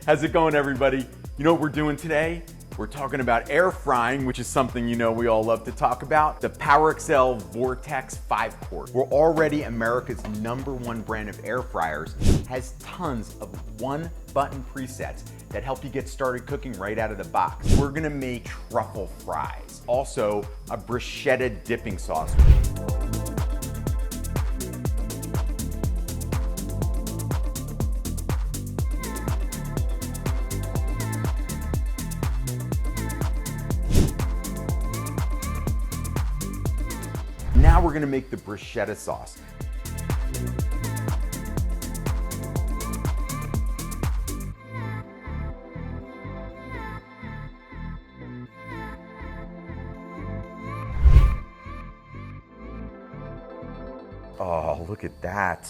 How's it going, everybody? You know what we're doing today? We're talking about air frying, which is something you know we all love to talk about. The PowerXL Vortex 5-quart. We're already America's #1 brand of air fryers. Has tons of one-button presets that help you get started cooking right out of the box. We're gonna make truffle fries. Also, a bruschetta dipping sauce. Now we're gonna make the bruschetta sauce. Oh, look at that.